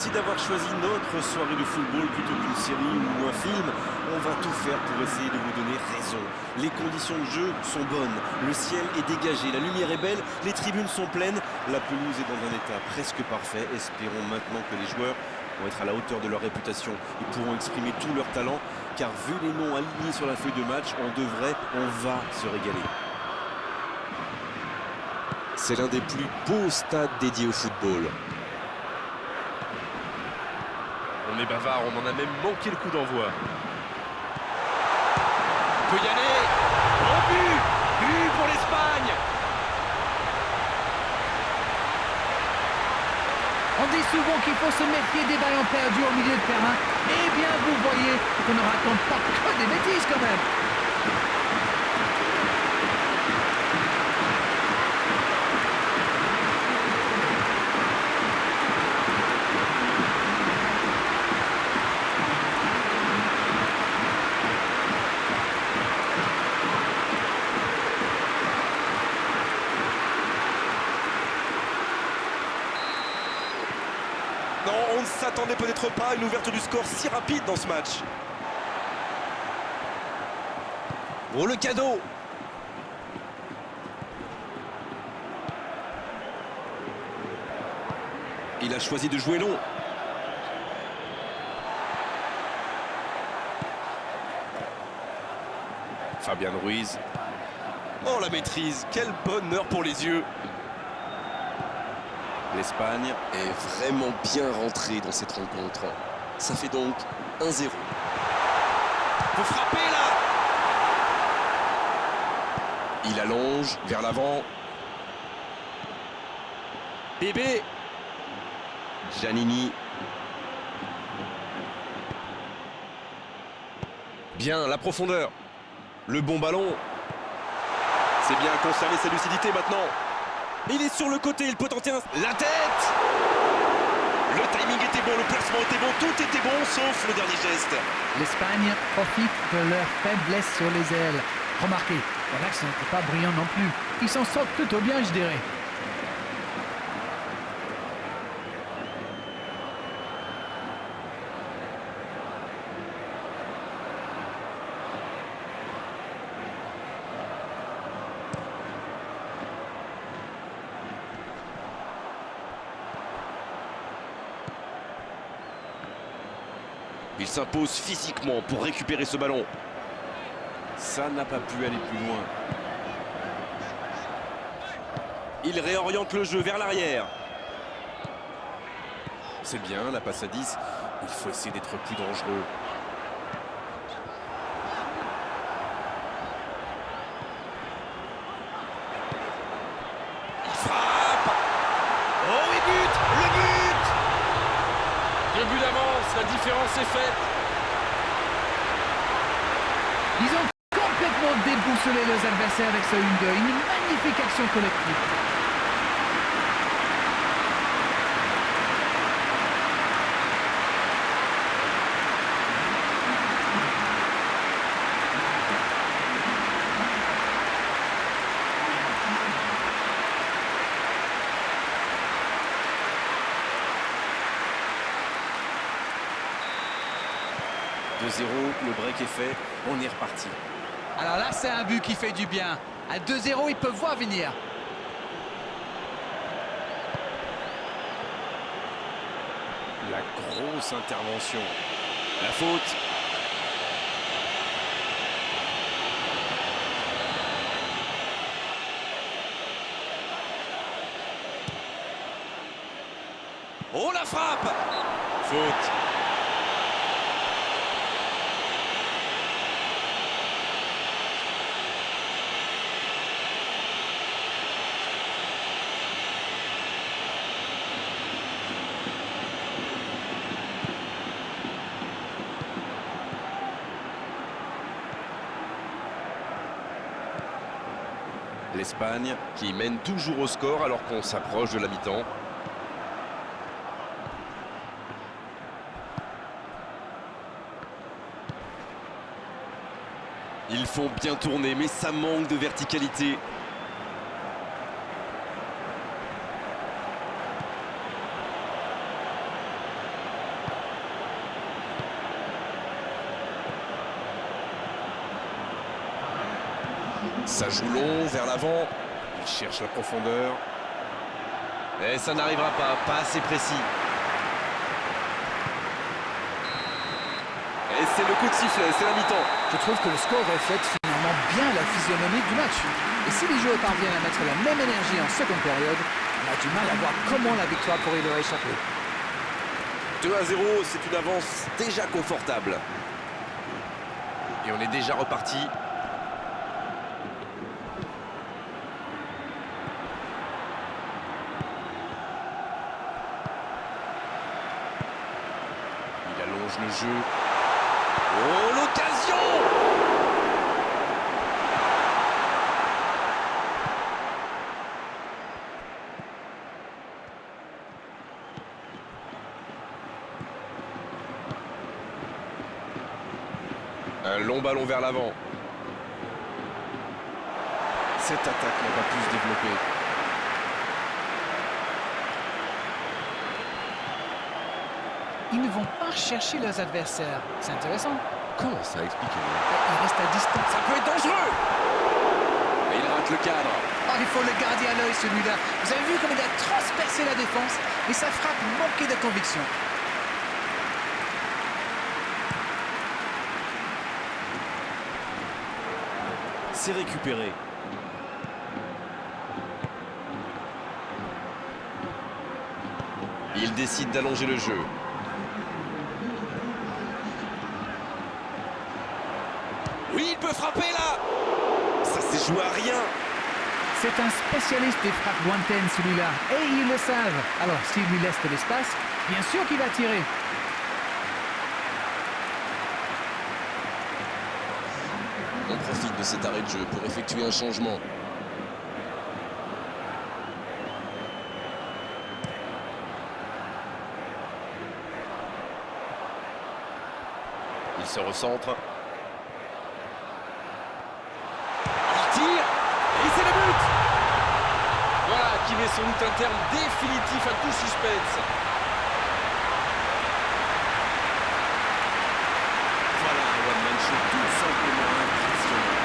Merci d'avoir choisi notre soirée de football plutôt qu'une série ou un film. On va tout faire pour essayer de vous donner raison. Les conditions de jeu sont bonnes, le ciel est dégagé, la lumière est belle, les tribunes sont pleines, la pelouse est dans un état presque parfait. Espérons maintenant que les joueurs vont être à la hauteur de leur réputation et pourront exprimer tout leur talent, car vu les noms alignés sur la feuille de match, on va se régaler. C'est l'un des plus beaux stades dédiés au football. On est bavard, on en a même manqué le coup d'envoi. On peut y aller. Oh, but pour l'Espagne. On dit souvent qu'il faut se méfier des ballons perdus au milieu de terrain. Eh bien, vous voyez qu'on ne raconte pas que des bêtises quand même. Non, on ne s'attendait peut-être pas à une ouverture du score si rapide dans ce match. Oh, le cadeau! Il a choisi de jouer long. Fabian Ruiz. Oh, la maîtrise! Quel bonheur pour les yeux! L'Espagne est vraiment bien rentrée dans cette rencontre. Ça fait donc 1-0. Vous frappez là! Il allonge vers l'avant. Bébé. Giannini. Bien, la profondeur. Le bon ballon. C'est bien conserver sa lucidité maintenant. Il est sur le côté, il peut tenter la tête! Le timing était bon, le placement était bon, tout était bon, sauf le dernier geste. L'Espagne profite de leur faiblesse sur les ailes. Remarquez, leur axe n'était pas brillant non plus. Ils s'en sortent plutôt bien, je dirais. Il s'impose physiquement pour récupérer ce ballon. Ça n'a pas pu aller plus loin. Il réoriente le jeu vers l'arrière. C'est bien, la passe à 10. Il faut essayer d'être plus dangereux. Il frappe. Oh, et but! Le but! 2 buts d'avance, la différence est faite. Ils ont complètement déboussolé leurs adversaires avec ce 1-2. Une magnifique action collective. Le break est fait, on est reparti. Alors là, c'est un but qui fait du bien. À 2-0, ils peuvent voir venir. La grosse intervention. La faute. Oh, la frappe! Faute. L'Espagne qui mène toujours au score alors qu'on s'approche de la mi-temps. Ils font bien tourner, mais ça manque de verticalité. Ça joue long, vers l'avant. Il cherche la profondeur. Et ça n'arrivera pas assez précis. Et c'est le coup de sifflet, c'est la mi-temps. Je trouve que le score reflète finalement bien la physionomie du match. Et si les joueurs parviennent à mettre la même énergie en seconde période, on a du mal à voir comment la victoire pourrait leur échapper. 2-0, c'est une avance déjà confortable. Et on est déjà reparti. Il allonge le jeu. Oh, l'occasion! Un long ballon vers l'avant. Cette attaque n'a pas pu se développer. Ils ne vont pas chercher leurs adversaires. C'est intéressant. Comment ça, expliquez-moi? Ils restent à distance. Ça peut être dangereux! Et il rate le cadre. Oh, il faut le garder à l'œil celui-là. Vous avez vu comme il a transpercé la défense et sa frappe manquait de conviction. C'est récupéré. Il décide d'allonger le jeu. Oui, il peut frapper là! Ça s'est joué à rien! C'est un spécialiste des frappes lointaines celui-là. Et ils le savent. Alors s'il lui laisse de l'espace, bien sûr qu'il va tirer. On profite de cet arrêt de jeu pour effectuer un changement. Il se recentre. Il tire et c'est le but! Voilà qui met sans doute un terme définitif à tout suspense. Voilà un one-man show tout simplement impressionnant.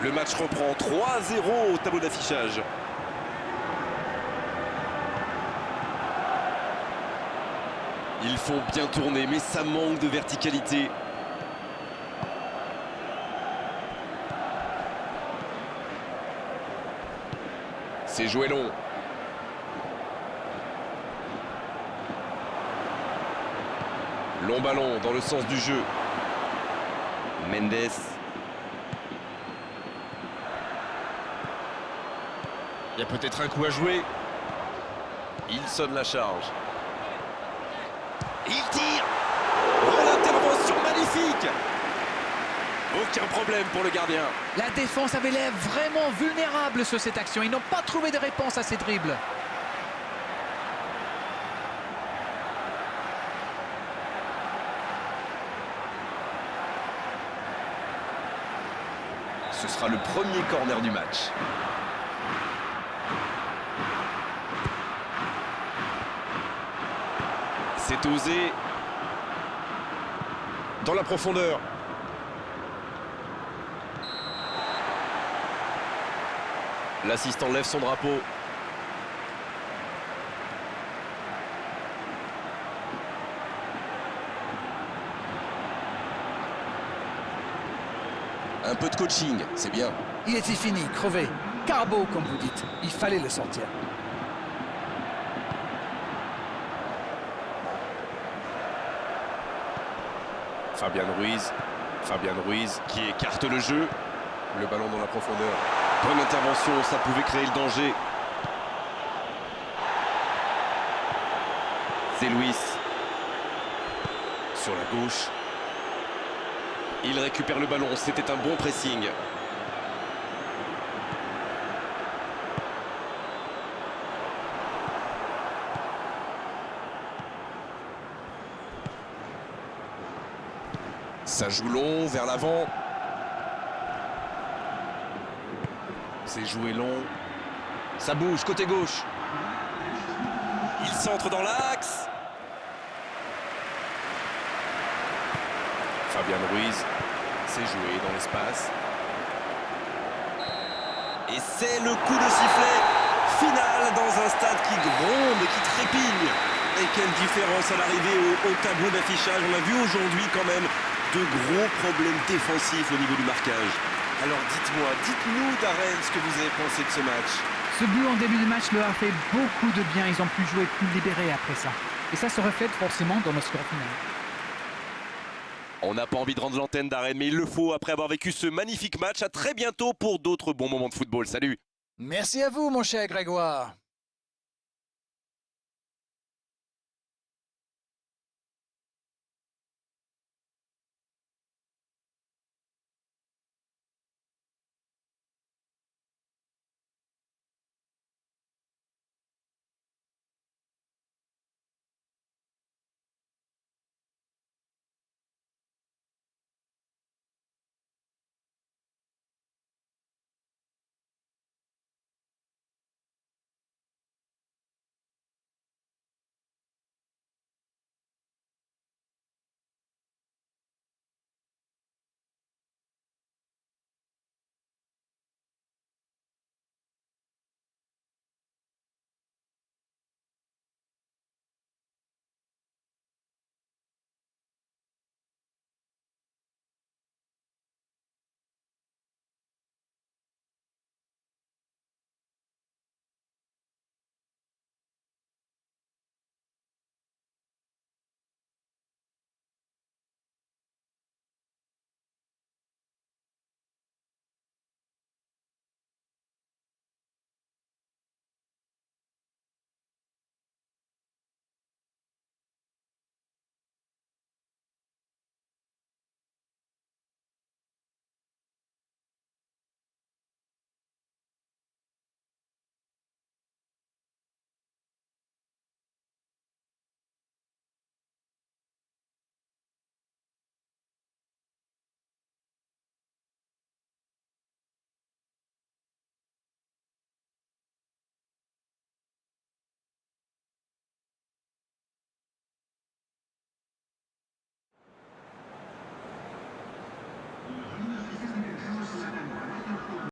Le match reprend 3-0 au tableau d'affichage. Ils font bien tourner, mais ça manque de verticalité. C'est joué long. Long ballon dans le sens du jeu. Mendes. Il y a peut-être un coup à jouer. Il sonne la charge. Il tire. Oh, l'intervention magnifique. Aucun problème pour le gardien. La défense avait l'air vraiment vulnérable sur cette action. Ils n'ont pas trouvé de réponse à ces dribbles. Ce sera le premier corner du match. C'est osé. Dans la profondeur. L'assistant lève son drapeau. Un peu de coaching, c'est bien. Il était fini, crevé. Carbo, comme vous dites. Il fallait le sortir. Fabian Ruiz qui écarte le jeu. Le ballon dans la profondeur. Bonne intervention, ça pouvait créer le danger. C'est Luis. sur la gauche. Il récupère le ballon, c'était un bon pressing. Ça joue long, vers l'avant. C'est joué long. Ça bouge, côté gauche. Il centre dans l'axe. Fabian Ruiz. C'est joué dans l'espace. Et c'est le coup de sifflet final dans un stade qui gronde et qui trépigne. Et quelle différence à l'arrivée au tableau d'affichage. On a vu aujourd'hui quand même de gros problèmes défensifs au niveau du marquage. Alors dites-nous Darren ce que vous avez pensé de ce match. Ce but en début de match leur a fait beaucoup de bien. Ils ont pu jouer plus libérés après ça. Et ça se reflète forcément dans le score final. On n'a pas envie de rendre l'antenne Darren, mais il le faut après avoir vécu ce magnifique match. À très bientôt pour d'autres bons moments de football. Salut! Merci à vous, mon cher Grégoire.